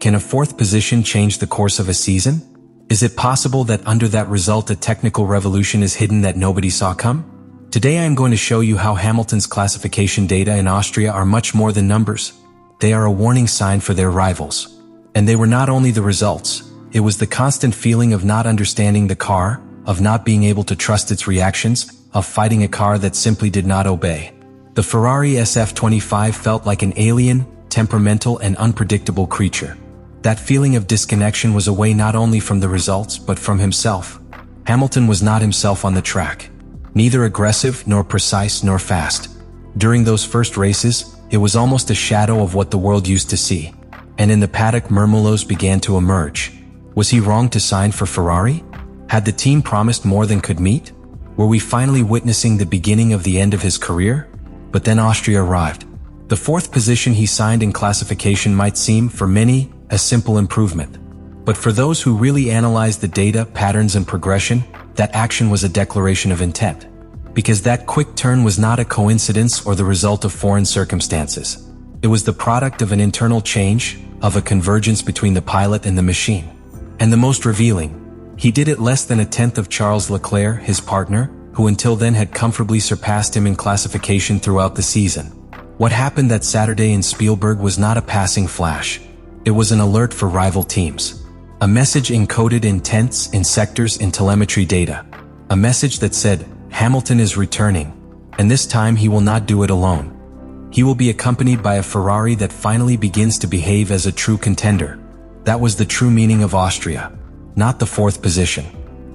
Can a fourth position change the course of a season? Is it possible that under that result a technical revolution is hidden that nobody saw come? Today I am going to show you how Hamilton's classification data in Austria are much more than numbers. They are a warning sign for their rivals. And they were not only the results, it was the constant feeling of not understanding the car, of not being able to trust its reactions, of fighting a car that simply did not obey. The Ferrari SF25 felt like an alien, temperamental and unpredictable creature. That feeling of disconnection was away not only from the results but from himself. Hamilton was not himself on the track. Neither aggressive, nor precise, nor fast. During those first races, it was almost a shadow of what the world used to see. And in the paddock murmurs began to emerge. Was he wrong to sign for Ferrari? Had the team promised more than could meet? Were we finally witnessing the beginning of the end of his career? But then Austria arrived. The fourth position he signed in classification might seem, for many, a simple improvement. But for those who really analyzed the data, patterns and progression, that action was a declaration of intent. Because that quick turn was not a coincidence or the result of foreign circumstances. It was the product of an internal change, of a convergence between the pilot and the machine. And the most revealing, he did it less than a tenth of Charles Leclerc, his partner, who until then had comfortably surpassed him in classification throughout the season. What happened that Saturday in Spielberg was not a passing flash. It was an alert for rival teams. A message encoded in tenths, in sectors, in telemetry data. A message that said, Hamilton is returning. And this time he will not do it alone. He will be accompanied by a Ferrari that finally begins to behave as a true contender. That was the true meaning of Austria. Not the fourth position.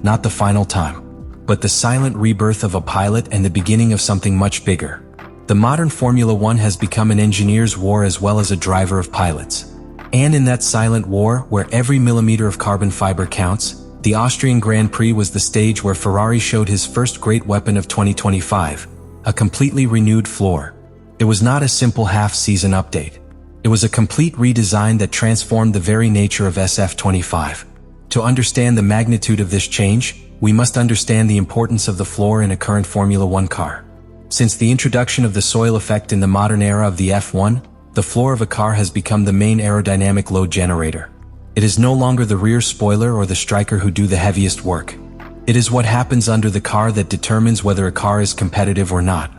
Not the final time. But the silent rebirth of a pilot and the beginning of something much bigger. The modern Formula One has become an engineer's war as well as a driver of pilots. And in that silent war, where every millimeter of carbon fiber counts, the Austrian Grand Prix was the stage where Ferrari showed his first great weapon of 2025, a completely renewed floor. It was not a simple half-season update. It was a complete redesign that transformed the very nature of SF25. To understand the magnitude of this change, we must understand the importance of the floor in a current Formula One car. Since the introduction of the soil effect in the modern era of the F1, the floor of a car has become the main aerodynamic load generator. It is no longer the rear spoiler or the striker who do the heaviest work. It is what happens under the car that determines whether a car is competitive or not.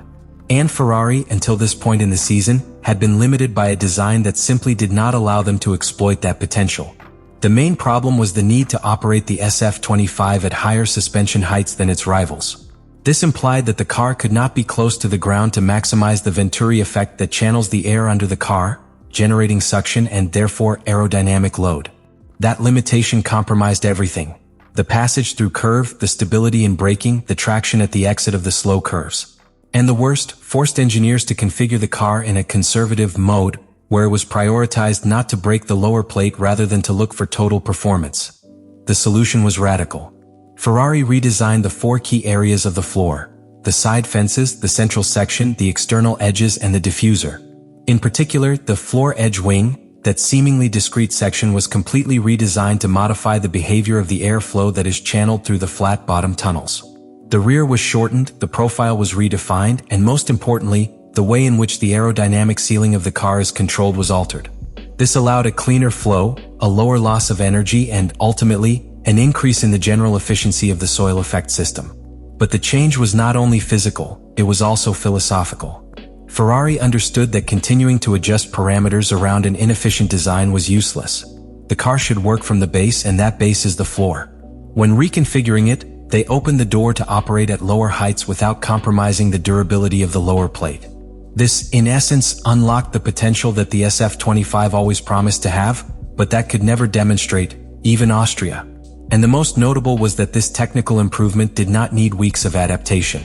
And Ferrari, until this point in the season, had been limited by a design that simply did not allow them to exploit that potential. The main problem was the need to operate the SF25 at higher suspension heights than its rivals. This implied that the car could not be close to the ground to maximize the Venturi effect that channels the air under the car, generating suction and therefore aerodynamic load. That limitation compromised everything. The passage through curve, the stability in braking, the traction at the exit of the slow curves. And the worst, forced engineers to configure the car in a conservative mode, where it was prioritized not to break the lower plate rather than to look for total performance. The solution was radical. Ferrari redesigned the four key areas of the floor: the side fences, the central section, the external edges, and the diffuser. In particular, the floor edge wing, that seemingly discrete section, was completely redesigned to modify the behavior of the airflow that is channeled through the flat bottom tunnels. The rear was shortened, the profile was redefined, and most importantly, the way in which the aerodynamic ceiling of the car is controlled was altered. This allowed a cleaner flow, a lower loss of energy, and ultimately, an increase in the general efficiency of the soil effect system. But the change was not only physical, it was also philosophical. Ferrari understood that continuing to adjust parameters around an inefficient design was useless. The car should work from the base, and that base is the floor. When reconfiguring it, they opened the door to operate at lower heights without compromising the durability of the lower plate. This, in essence, unlocked the potential that the SF25 always promised to have, but that could never demonstrate, even Austria. And the most notable was that this technical improvement did not need weeks of adaptation.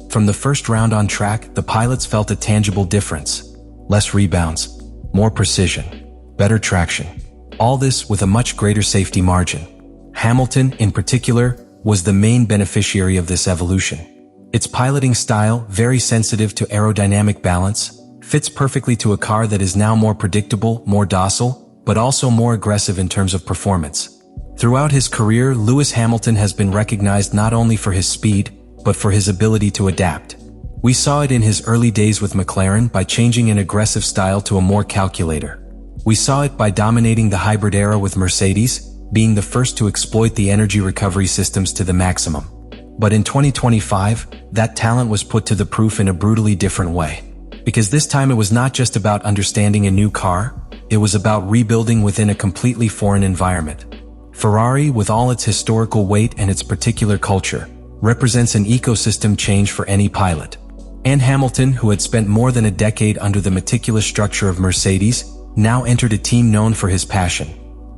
From the first round on track, the pilots felt a tangible difference. Less rebounds, more precision, better traction. All this with a much greater safety margin. Hamilton, in particular, was the main beneficiary of this evolution. Its piloting style, very sensitive to aerodynamic balance, fits perfectly to a car that is now more predictable, more docile, but also more aggressive in terms of performance. Throughout his career, Lewis Hamilton has been recognized not only for his speed, but for his ability to adapt. We saw it in his early days with McLaren by changing an aggressive style to a more calculator. We saw it by dominating the hybrid era with Mercedes, being the first to exploit the energy recovery systems to the maximum. But in 2025, that talent was put to the proof in a brutally different way. Because this time it was not just about understanding a new car, it was about rebuilding within a completely foreign environment. Ferrari, with all its historical weight and its particular culture, represents an ecosystem change for any pilot. And Hamilton, who had spent more than a decade under the meticulous structure of Mercedes, now entered a team known for his passion,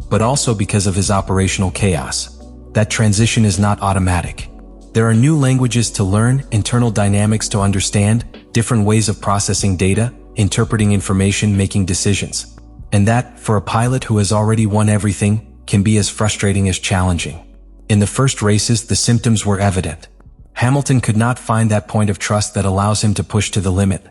but also because of his operational chaos. That transition is not automatic. There are new languages to learn, internal dynamics to understand, different ways of processing data, interpreting information, making decisions. And that, for a pilot who has already won everything, can be as frustrating as challenging. In the first races, the symptoms were evident. Hamilton could not find that point of trust that allows him to push to the limit.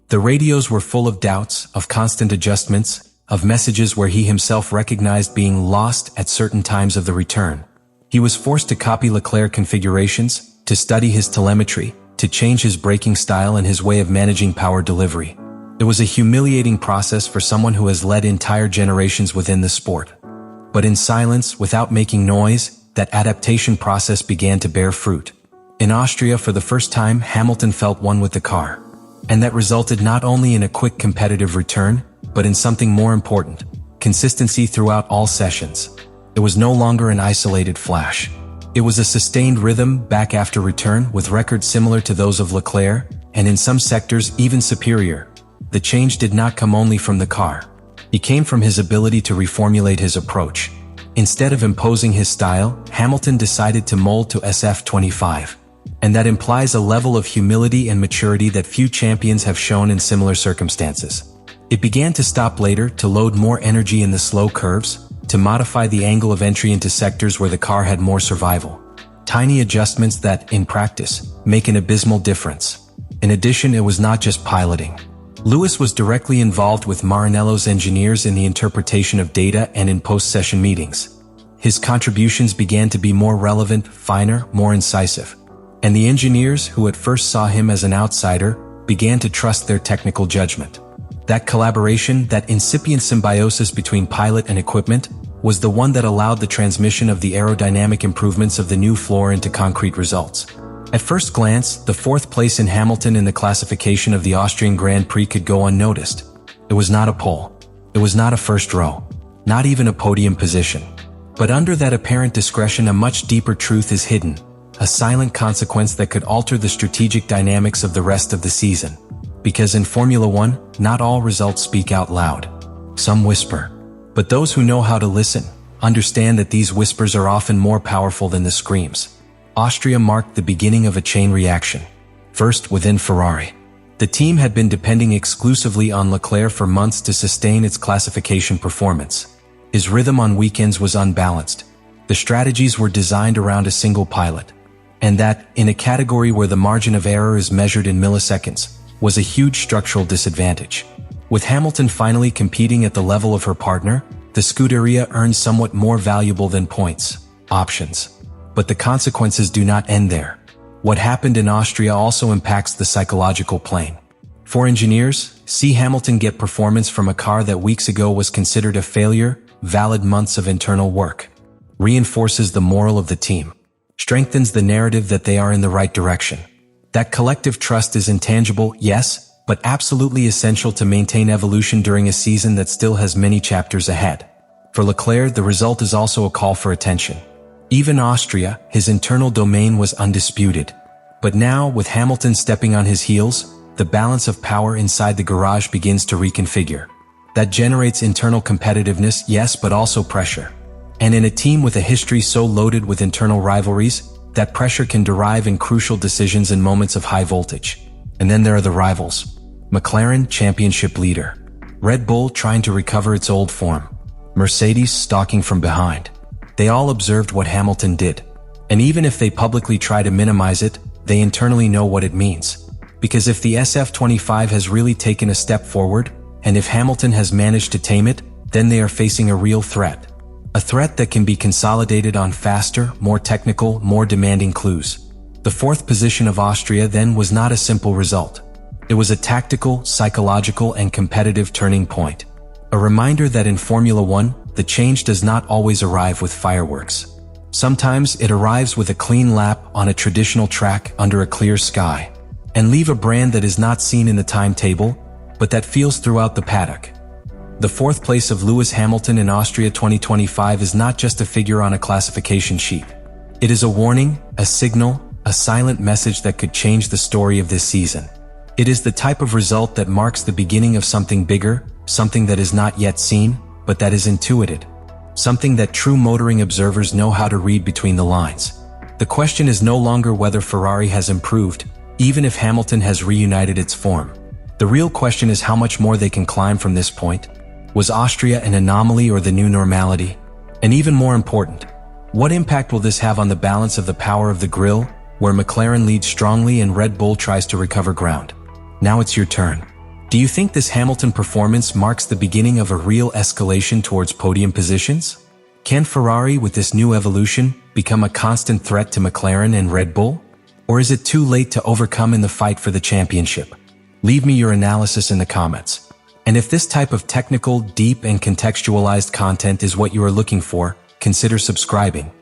The radios were full of doubts, of constant adjustments, of messages where he himself recognized being lost at certain times of the return. He was forced to copy Leclerc configurations, to study his telemetry, to change his braking style and his way of managing power delivery. It was a humiliating process for someone who has led entire generations within the sport. But in silence, without making noise, that adaptation process began to bear fruit. In Austria, for the first time, Hamilton felt one with the car. And that resulted not only in a quick competitive return, but in something more important: consistency throughout all sessions. It was no longer an isolated flash. It was a sustained rhythm back after return, with records similar to those of Leclerc, and in some sectors even superior. The change did not come only from the car. It came from his ability to reformulate his approach. Instead of imposing his style, Hamilton decided to mold to SF25. And that implies a level of humility and maturity that few champions have shown in similar circumstances. It began to stop later, to load more energy in the slow curves, to modify the angle of entry into sectors where the car had more survival. Tiny adjustments that, in practice, make an abysmal difference. In addition, it was not just piloting. Lewis was directly involved with Maranello's engineers in the interpretation of data and in post-session meetings. His contributions began to be more relevant, finer, more incisive. And the engineers, who at first saw him as an outsider, began to trust their technical judgment. That collaboration, that incipient symbiosis between pilot and equipment, was the one that allowed the transmission of the aerodynamic improvements of the new floor into concrete results. At first glance, the fourth place in Hamilton in the classification of the Austrian Grand Prix could go unnoticed. It was not a pole. It was not a first row. Not even a podium position. But under that apparent discretion, a much deeper truth is hidden. A silent consequence that could alter the strategic dynamics of the rest of the season. Because in Formula One, not all results speak out loud. Some whisper. But those who know how to listen, understand that these whispers are often more powerful than the screams. Austria marked the beginning of a chain reaction. First, within Ferrari. The team had been depending exclusively on Leclerc for months to sustain its classification performance. His rhythm on weekends was unbalanced. The strategies were designed around a single pilot. And that, in a category where the margin of error is measured in milliseconds, was a huge structural disadvantage. With Hamilton finally competing at the level of her partner, the Scuderia earned somewhat more valuable than points, options. But the consequences do not end there. What happened in Austria also impacts the psychological plane. For engineers, see Hamilton get performance from a car that weeks ago was considered a failure, valid months of internal work. Reinforces the moral of the team. Strengthens the narrative that they are in the right direction. That collective trust is intangible, yes, but absolutely essential to maintain evolution during a season that still has many chapters ahead. For Leclerc, the result is also a call for attention. Even Austria, his internal domain was undisputed. But now, with Hamilton stepping on his heels, the balance of power inside the garage begins to reconfigure. That generates internal competitiveness, yes, but also pressure. And in a team with a history so loaded with internal rivalries, that pressure can derive in crucial decisions in moments of high voltage. And then there are the rivals. McLaren, championship leader. Red Bull trying to recover its old form. Mercedes stalking from behind. They all observed what Hamilton did. And even if they publicly try to minimize it, they internally know what it means. Because if the SF25 has really taken a step forward, and if Hamilton has managed to tame it, then they are facing a real threat. A threat that can be consolidated on faster, more technical, more demanding clues. The fourth position of Austria then was not a simple result. It was a tactical, psychological, and competitive turning point. A reminder that in Formula One, the change does not always arrive with fireworks. Sometimes it arrives with a clean lap on a traditional track under a clear sky, and leave a brand that is not seen in the timetable, but that feels throughout the paddock. The fourth place of Lewis Hamilton in Austria 2025 is not just a figure on a classification sheet. It is a warning, a signal, a silent message that could change the story of this season. It is the type of result that marks the beginning of something bigger, something that is not yet seen, but that is intuited. Something that true motoring observers know how to read between the lines. The question is no longer whether Ferrari has improved, even if Hamilton has reunited its form. The real question is how much more they can climb from this point. Was Austria an anomaly or the new normality? And even more important, what impact will this have on the balance of the power of the grille, where McLaren leads strongly and Red Bull tries to recover ground? Now it's your turn. Do you think this Hamilton performance marks the beginning of a real escalation towards podium positions? Can Ferrari, with this new evolution, become a constant threat to McLaren and Red Bull? Or is it too late to overcome in the fight for the championship? Leave me your analysis in the comments. And if this type of technical, deep, and contextualized content is what you are looking for, consider subscribing.